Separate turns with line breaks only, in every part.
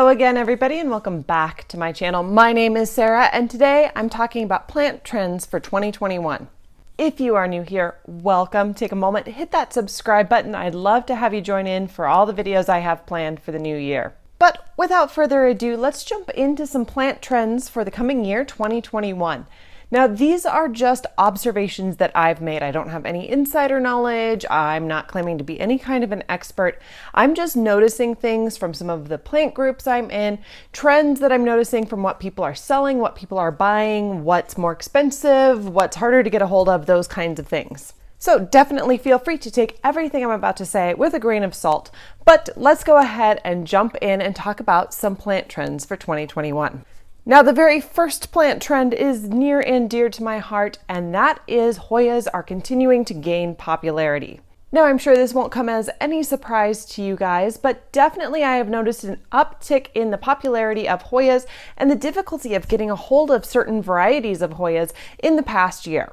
Hello again, everybody, and welcome back to my channel. My name is Sarah, and today I'm talking about plant trends for 2021. If you are new here, welcome. Take a moment to hit that subscribe button. I'd love to have you join in for all the videos I have planned for the new year. But without further ado, let's jump into some plant trends for the coming year, 2021. Now, these are just observations that I've made. I don't have any insider knowledge. I'm not claiming to be any kind of an expert. I'm just noticing things from some of the plant groups I'm in, trends that I'm noticing from what people are selling, what people are buying, what's more expensive, what's harder to get a hold of, those kinds of things. So definitely feel free to take everything I'm about to say with a grain of salt. But let's go ahead and jump in and talk about some plant trends for 2021. Now, the very first plant trend is near and dear to my heart, and that is Hoyas are continuing to gain popularity. Now, I'm sure this won't come as any surprise to you guys, but definitely I have noticed an uptick in the popularity of Hoyas and the difficulty of getting a hold of certain varieties of Hoyas in the past year.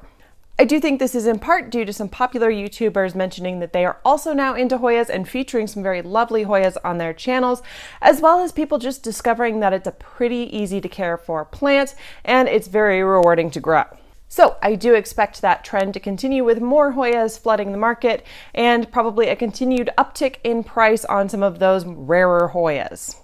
I do think this is in part due to some popular YouTubers mentioning that they are also now into Hoyas and featuring some very lovely Hoyas on their channels, as well as people just discovering that it's a pretty easy to care for plant and it's very rewarding to grow. So I do expect that trend to continue with more Hoyas flooding the market and probably a continued uptick in price on some of those rarer Hoyas.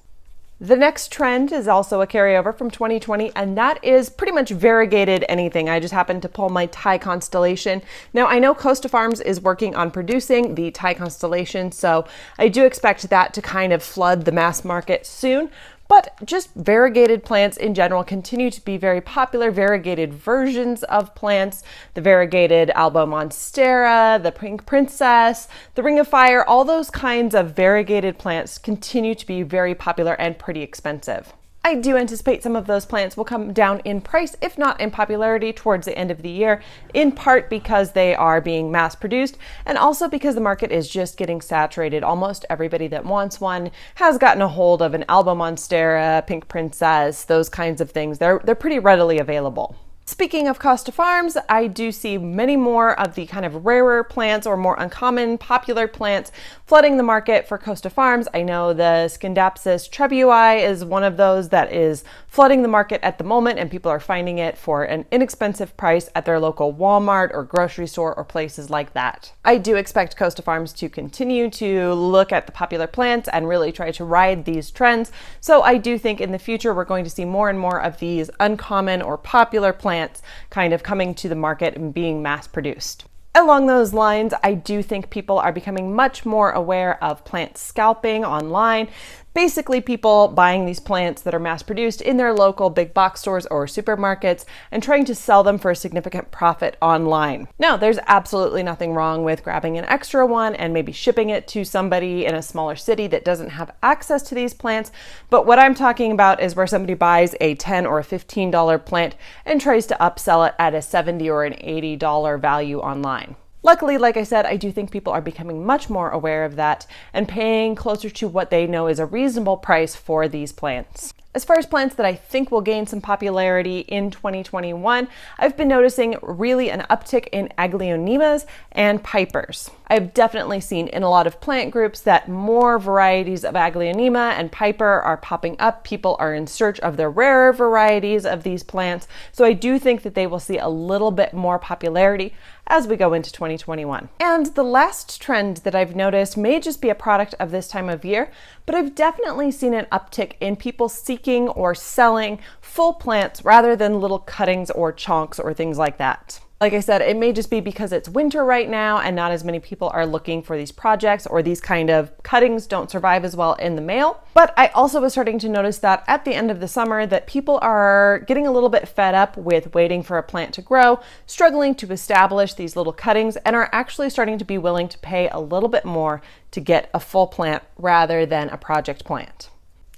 The next trend is also a carryover from 2020, and that is pretty much variegated anything. I just happened to pull my Thai constellation. Now, I know Costa Farms is working on producing the Thai constellation, so I do expect that to kind of flood the mass market soon. But just variegated plants in general continue to be very popular. Variegated versions of plants, the variegated Alba Monstera, the Pink Princess, the Ring of Fire, all those kinds of variegated plants continue to be very popular and pretty expensive. I do anticipate some of those plants will come down in price, if not in popularity, towards the end of the year, in part because they are being mass produced and also because the market is just getting saturated. Almost everybody that wants one has gotten a hold of an Alba Monstera, Pink Princess, those kinds of things. They're pretty readily available. Speaking of Costa Farms, I do see many more of the kind of rarer plants or more uncommon popular plants flooding the market for Costa Farms. I know the Scindapsus trebui is one of those that is flooding the market at the moment, and people are finding it for an inexpensive price at their local Walmart or grocery store or places like that. I do expect Costa Farms to continue to look at the popular plants and really try to ride these trends. So I do think in the future we're going to see more and more of these uncommon or popular plants kind of coming to the market and being mass produced. Along those lines, I do think people are becoming much more aware of plant scalping online. Basically, people buying these plants that are mass produced in their local big box stores or supermarkets and trying to sell them for a significant profit online. Now, there's absolutely nothing wrong with grabbing an extra one and maybe shipping it to somebody in a smaller city that doesn't have access to these plants. But what I'm talking about is where somebody buys a $10 or a $15 plant and tries to upsell it at a $70 or an $80 value online. Luckily, like I said, I do think people are becoming much more aware of that and paying closer to what they know is a reasonable price for these plants. As far as plants that I think will gain some popularity in 2021, I've been noticing really an uptick in Aglaonemas and Pipers. I've definitely seen in a lot of plant groups that more varieties of Aglaonema and Piper are popping up. People are in search of the rarer varieties of these plants, so I do think that they will see a little bit more popularity as we go into 2021. And the last trend that I've noticed may just be a product of this time of year, but I've definitely seen an uptick in people seeking or selling full plants rather than little cuttings or chunks or things like that. Like I said, it may just be because it's winter right now and not as many people are looking for these projects, or these kind of cuttings don't survive as well in the mail. But I also was starting to notice that at the end of the summer that people are getting a little bit fed up with waiting for a plant to grow, struggling to establish these little cuttings, and are actually starting to be willing to pay a little bit more to get a full plant rather than a project plant.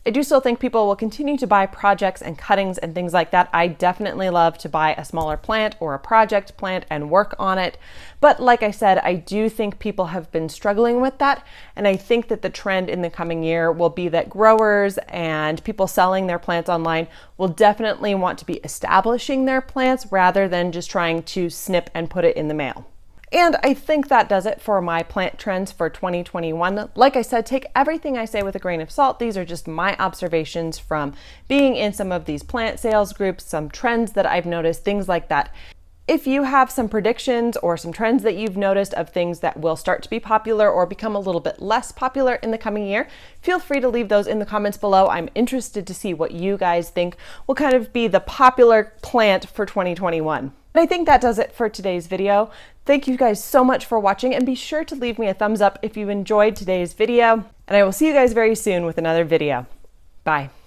I do still think people will continue to buy projects and cuttings and things like that. I definitely love to buy a smaller plant or a project plant and work on it. But like I said, I do think people have been struggling with that. And I think that the trend in the coming year will be that growers and people selling their plants online will definitely want to be establishing their plants rather than just trying to snip and put it in the mail. And I think that does it for my plant trends for 2021. Like I said, take everything I say with a grain of salt. These are just my observations from being in some of these plant sales groups, some trends that I've noticed, things like that. If you have some predictions or some trends that you've noticed of things that will start to be popular or become a little bit less popular in the coming year, feel free to leave those in the comments below. I'm interested to see what you guys think will kind of be the popular plant for 2021. And I think that does it for today's video. Thank you guys so much for watching, and be sure to leave me a thumbs up if you enjoyed today's video. And I will see you guys very soon with another video. Bye.